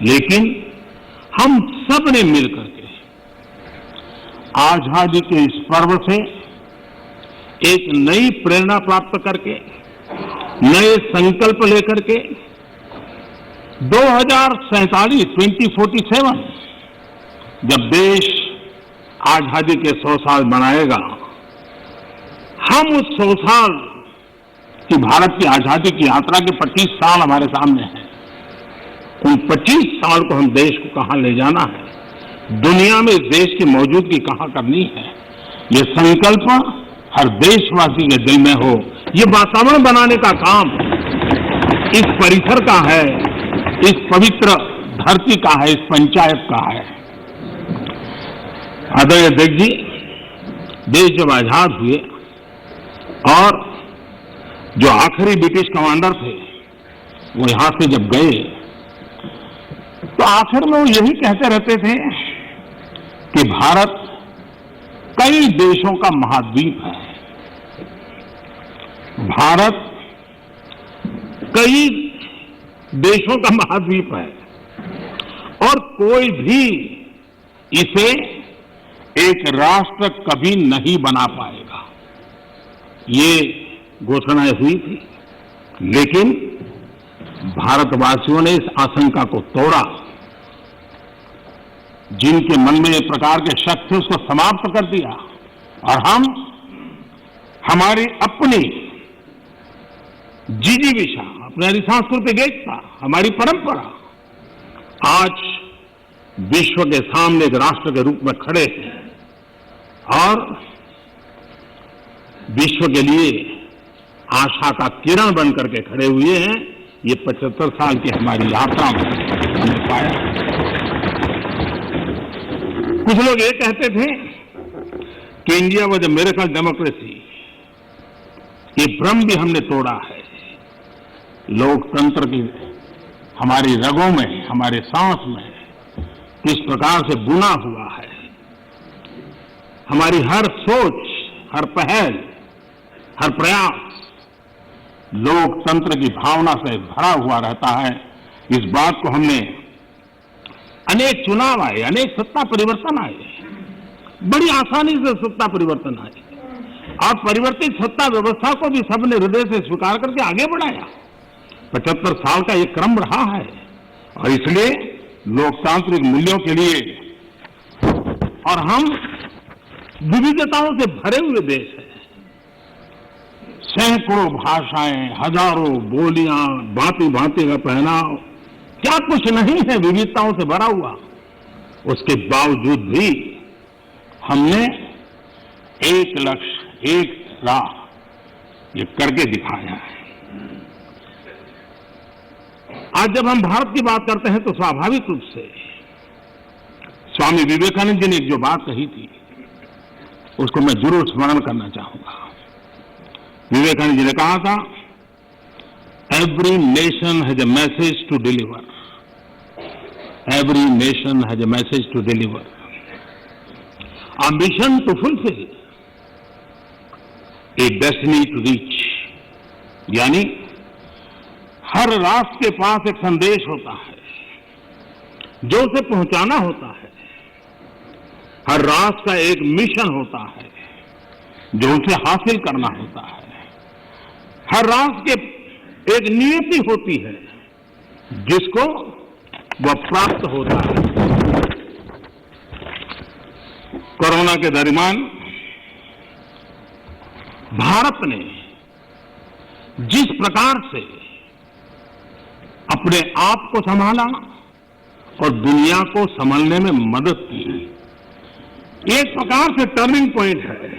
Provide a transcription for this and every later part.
लेकिन हम सब ने मिलकर के आजादी के इस पर्व से एक नई प्रेरणा प्राप्त करके, नए संकल्प लेकर के 2047 जब देश आजादी के 100 साल मनाएगा, हम उस 100 साल की भारत की आजादी की यात्रा के 25 साल हमारे सामने हैं। उन 25 साल को हम देश को कहां ले जाना है, दुनिया में इस देश की मौजूदगी कहां करनी है, ये संकल्प हर देशवासी के दिल में हो। ये वातावरण बनाने का काम इस परिसर का है, इस पवित्र धरती का है, इस पंचायत का है। आदरणीय अध्यक्ष जी, देश जब आजाद हुए और जो आखिरी ब्रिटिश कमांडर थे वो यहां से जब गए तो आखिर में वो यही कहते रहते थे कि भारत कई देशों का महाद्वीप है, भारत कई देशों का महाद्वीप है और कोई भी इसे एक राष्ट्र कभी नहीं बना पाएगा। ये घोषणाएं हुई थी, लेकिन भारतवासियों ने इस आशंका को तोड़ा। जिनके मन में एक प्रकार के शक थे उसको समाप्त कर दिया और हम हमारी अपनी जिजीविषा, अपनी सांस्कृतिक एकता, हमारी परंपरा आज विश्व के सामने एक राष्ट्र के रूप में खड़े हैं और विश्व के लिए आशा का किरण बनकर के खड़े हुए हैं। ये 75 साल की हमारी यात्रा में हमने पाया। कुछ लोग ये कहते थे कि India was a miracle democracy. ये भ्रम भी हमने तोड़ा है। लोकतंत्र की हमारी रगों में, हमारे सांस में किस प्रकार से बुना हुआ है। हमारी हर सोच, हर पहल, हर प्रयास लोकतंत्र की भावना से भरा हुआ रहता है। इस बात को हमने अनेक चुनाव आए, अनेक सत्ता परिवर्तन आए, बड़ी आसानी से सत्ता परिवर्तन आए और परिवर्तित सत्ता व्यवस्था को भी सबने हृदय से स्वीकार करके आगे बढ़ाया। 75 साल का एक क्रम रहा है और इसलिए लोकतांत्रिक मूल्यों के लिए, और हम विविधताओं से भरे हुए देश हैं। सैकड़ों भाषाएं, हजारों बोलियां, भांति भांति का पहनाव, क्या कुछ नहीं है विविधताओं से भरा हुआ। उसके बावजूद भी हमने एक लक्ष्य, एक राह ये करके दिखाया है। आज जब हम भारत की बात करते हैं तो स्वाभाविक रूप से स्वामी विवेकानंद जी ने जो बात कही थी उसको मैं जरूर स्मरण करना चाहूंगा। विवेकानंद जी ने कहा था, every nation has a message to deliver, every nation has a message to deliver, a mission to fulfil, a destiny to reach. यानी हर राष्ट्र के पास एक संदेश होता है जो उसे पहुंचाना होता है। हर राष्ट्र का एक मिशन होता है जो उसे हासिल करना होता है। हर राष्ट्र के एक नियति होती है जिसको वह प्राप्त होता है। कोरोना के दरमियान भारत ने जिस प्रकार से अपने आप को संभाला और दुनिया को संभालने में मदद की, एक प्रकार से टर्निंग पॉइंट है।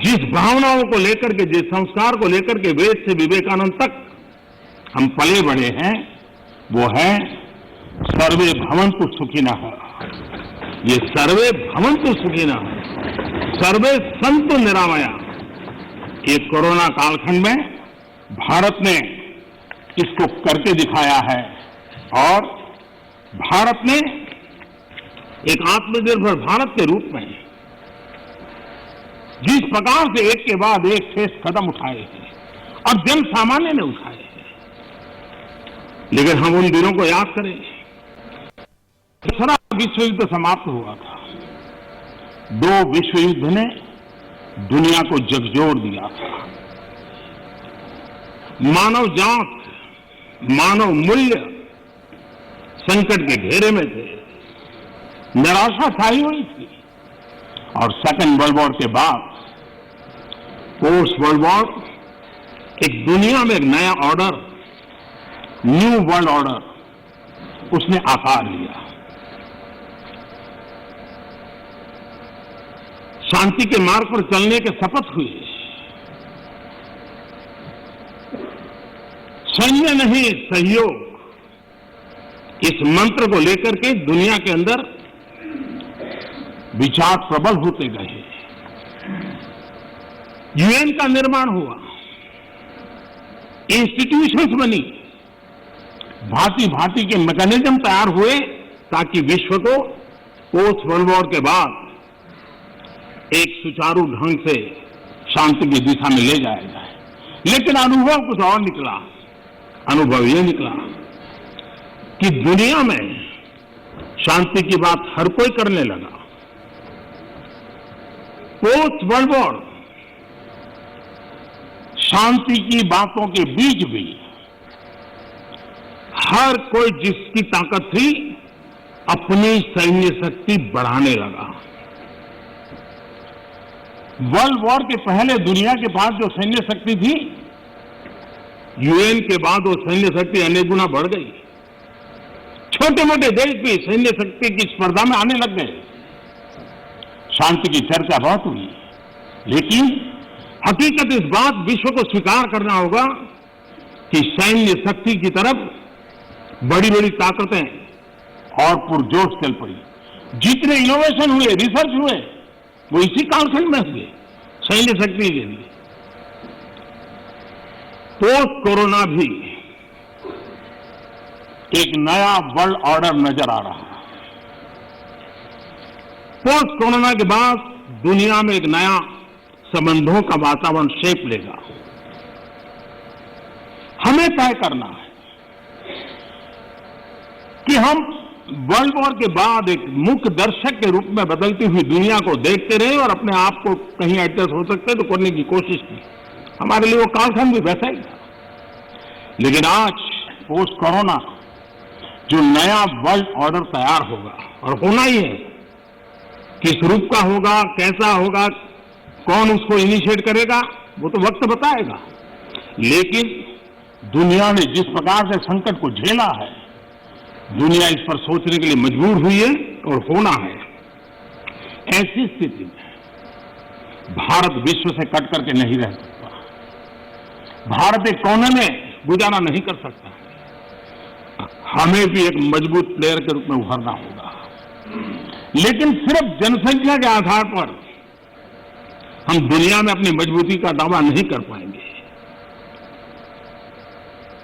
जिस भावनाओं को लेकर के, जिस संस्कार को लेकर के वेद से विवेकानंद तक हम पले बढ़े हैं, वो है सर्वे भवन्तु सुखिनः। ये सर्वे भवन्तु सुखिनः, सर्वे सन्तु निरामया, ये कोरोना कालखंड में भारत ने इसको करके दिखाया है और भारत ने एक आत्मनिर्भर भारत के रूप में जिस प्रकार से एक के बाद एक ठोस कदम उठाए हैं और जन सामान्य ने उठाए हैं, लेकिन हम उन दिनों को याद करें। दूसरा विश्व युद्ध समाप्त हुआ था। 2 विश्व युद्ध ने दुनिया को झकझोर दिया था। मानव जात, मानव मूल्य संकट के घेरे में थे, निराशा छाई हुई थी। और सेकेंड वर्ल्ड वॉर के बाद पोस्ट वर्ल्ड वॉर एक दुनिया में एक नया ऑर्डर, न्यू वर्ल्ड ऑर्डर, उसने आकार लिया। शांति के मार्ग पर चलने के शपथ हुए। सैन्य नहीं, सहयोग, इस मंत्र को लेकर के दुनिया के अंदर विचार प्रबल होते गए। यूएन का निर्माण हुआ, इंस्टीट्यूशंस बनी, भांति भांति के मैकेनिज्म तैयार हुए ताकि विश्व को पोस्ट वर्ल्ड वॉर के बाद एक सुचारू ढंग से शांति की दिशा में ले जाया जाए। लेकिन अनुभव कुछ और निकला। अनुभव यह निकला कि दुनिया में शांति की बात हर कोई करने लगा। पोस्ट वर्ल्ड वॉर शांति की बातों के बीच भी हर कोई जिसकी ताकत थी अपनी सैन्य शक्ति बढ़ाने लगा। वर्ल्ड वॉर के पहले दुनिया के पास जो सैन्य शक्ति थी, यूएन के बाद वो सैन्य शक्ति अनेक गुना बढ़ गई। छोटे मोटे देश भी सैन्य शक्ति की स्पर्धा में आने लग गए। शांति की चर्चा बहुत हुई, लेकिन हकीकत इस बात विश्व को स्वीकार करना होगा कि सैन्य शक्ति की तरफ बड़ी बड़ी ताकतें और पुरजोश चल पड़ी। जितने इनोवेशन हुए, रिसर्च हुए, वो इसी कालखंड में हुए सैन्य शक्ति के लिए। पोस्ट कोरोना भी एक नया वर्ल्ड ऑर्डर नजर आ रहा है। पोस्ट कोरोना के बाद दुनिया में एक नया संबंधों का वातावरण शेप लेगा। हमें तय करना है कि हम वर्ल्ड वॉर के बाद एक मुख्य दर्शक के रूप में बदलती हुई दुनिया को देखते रहे और अपने आप को कहीं एडजस्ट हो सकते तो करने की कोशिश की। हमारे लिए वो कालखंड भी वैसा ही था। लेकिन आज पोस्ट कोरोना जो नया वर्ल्ड ऑर्डर तैयार होगा, और होना ही है, किस रूप का होगा, कैसा होगा, कौन उसको इनिशिएट करेगा, वो तो वक्त बताएगा। लेकिन दुनिया ने जिस प्रकार से संकट को झेला है, दुनिया इस पर सोचने के लिए मजबूर हुई है और होना है। ऐसी स्थिति में भारत विश्व से कट करके नहीं रह सकता। भारत एक कोने में गुजारा नहीं कर सकता। हमें भी एक मजबूत प्लेयर के रूप में उभरना होगा। लेकिन सिर्फ जनसंख्या के आधार पर हम दुनिया में अपनी मजबूती का दावा नहीं कर पाएंगे।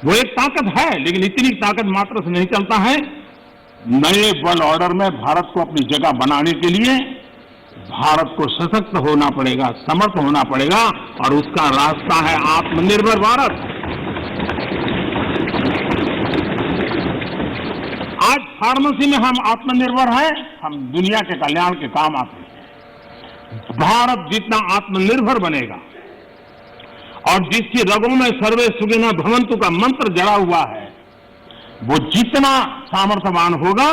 वो एक ताकत है, लेकिन इतनी ताकत मात्र से नहीं चलता है। नए वर्ल्ड ऑर्डर में भारत को अपनी जगह बनाने के लिए भारत को सशक्त होना पड़ेगा, समर्थ होना पड़ेगा, और उसका रास्ता है आत्मनिर्भर भारत। आज फार्मेसी में हम आत्मनिर्भर हैं, हम दुनिया के कल्याण के काम आते हैं। भारत जितना आत्मनिर्भर बनेगा और जिसकी रगों में सर्वे सुखिनः भवन्तु का मंत्र जड़ा हुआ है, वो जितना सामर्थ्यवान होगा,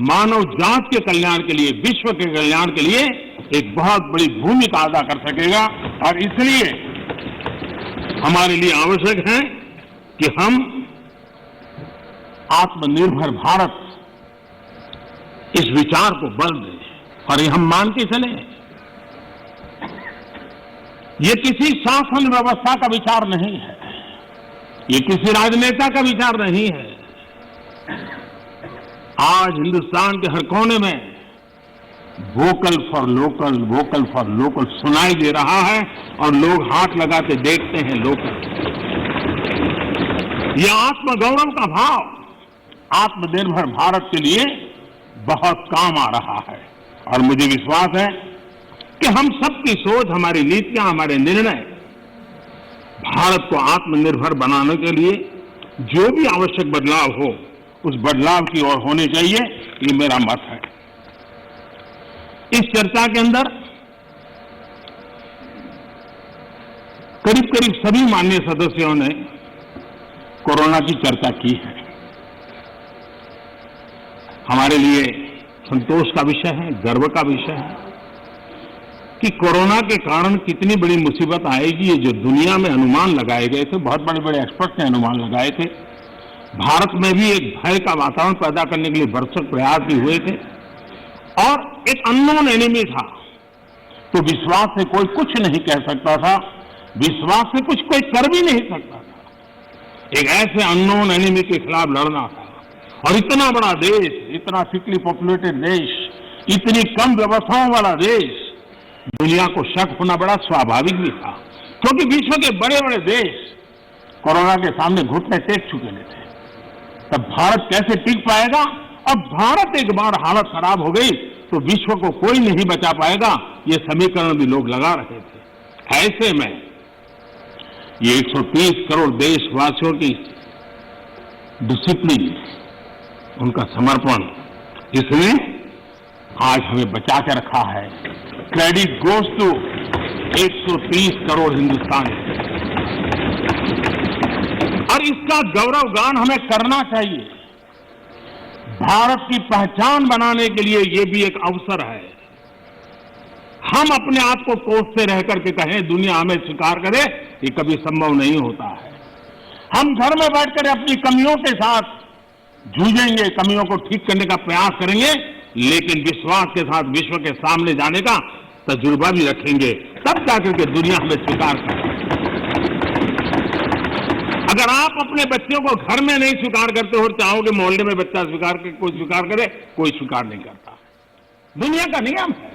मानव जात के कल्याण के लिए, विश्व के कल्याण के लिए एक बहुत बड़ी भूमिका अदा कर सकेगा। और इसलिए हमारे लिए आवश्यक है कि हम आत्मनिर्भर भारत इस विचार को बल दें, और ये हम मान के चले। ये किसी शासन व्यवस्था का विचार नहीं है, ये किसी राजनेता का विचार नहीं है। आज हिंदुस्तान के हर कोने में vocal for local, vocal for local सुनाई दे रहा है, और लोग हाथ लगाते देखते हैं लोकल। यह आत्मगौरव का भाव आत्मनिर्भर भारत के लिए बहुत काम आ रहा है। और मुझे विश्वास है कि हम सबकी सोच, हमारी नीतियां, हमारे निर्णय भारत को आत्मनिर्भर बनाने के लिए, जो भी आवश्यक बदलाव हो उस बदलाव की ओर होने चाहिए, ये मेरा मत है। इस चर्चा के अंदर करीब करीब सभी माननीय सदस्यों ने कोरोना की चर्चा की है। हमारे लिए संतोष का विषय है, गर्व का विषय है कि कोरोना के कारण कितनी बड़ी मुसीबत आएगी, ये जो दुनिया में अनुमान लगाए गए थे, बहुत बड़े बड़े एक्सपर्ट ने अनुमान लगाए थे। भारत में भी एक भय का वातावरण पैदा करने के लिए बरसों प्रयास भी हुए थे और एक अननोन एनिमी था, तो विश्वास से कोई कुछ नहीं कह सकता था, विश्वास से कुछ कोई कर भी नहीं सकता था। एक ऐसे अननोन एनिमी के खिलाफ लड़ना था और इतना बड़ा देश, इतना थिकली पॉपुलेटेड देश, इतनी कम व्यवस्थाओं वाला देश, दुनिया को शक होना बड़ा स्वाभाविक भी था, क्योंकि विश्व के बड़े बड़े देश कोरोना के सामने घुटने टेक चुके थे। तब भारत कैसे टिक पाएगा? अब भारत एक बार हालत खराब हो गई तो विश्व को कोई नहीं बचा पाएगा, ये समीकरण भी लोग लगा रहे थे। ऐसे में ये 130 करोड़ देशवासियों की डिसिप्लिन, उनका समर्पण, इसने आज हमें बचा के रखा है। क्रेडिट गोज टू 130 करोड़ हिंदुस्तानी, और इसका गौरव गान हमें करना चाहिए। भारत की पहचान बनाने के लिए ये भी एक अवसर है। हम अपने आप को कोसते रह करके कहें दुनिया हमें स्वीकार करे, ये कभी संभव नहीं होता है। हम घर में बैठकर अपनी कमियों के साथ जूझेंगे, कमियों को ठीक करने का प्रयास करेंगे, लेकिन विश्वास के साथ विश्व के सामने जाने का तजुर्बा भी रखेंगे, तब जाकर के दुनिया हमें स्वीकार करे। अगर आप अपने बच्चों को घर में नहीं स्वीकार करते हो, चाहोगे मोहल्ले में बच्चा स्वीकार करे, कोई स्वीकार करे, कोई स्वीकार नहीं करता। दुनिया का नियम है।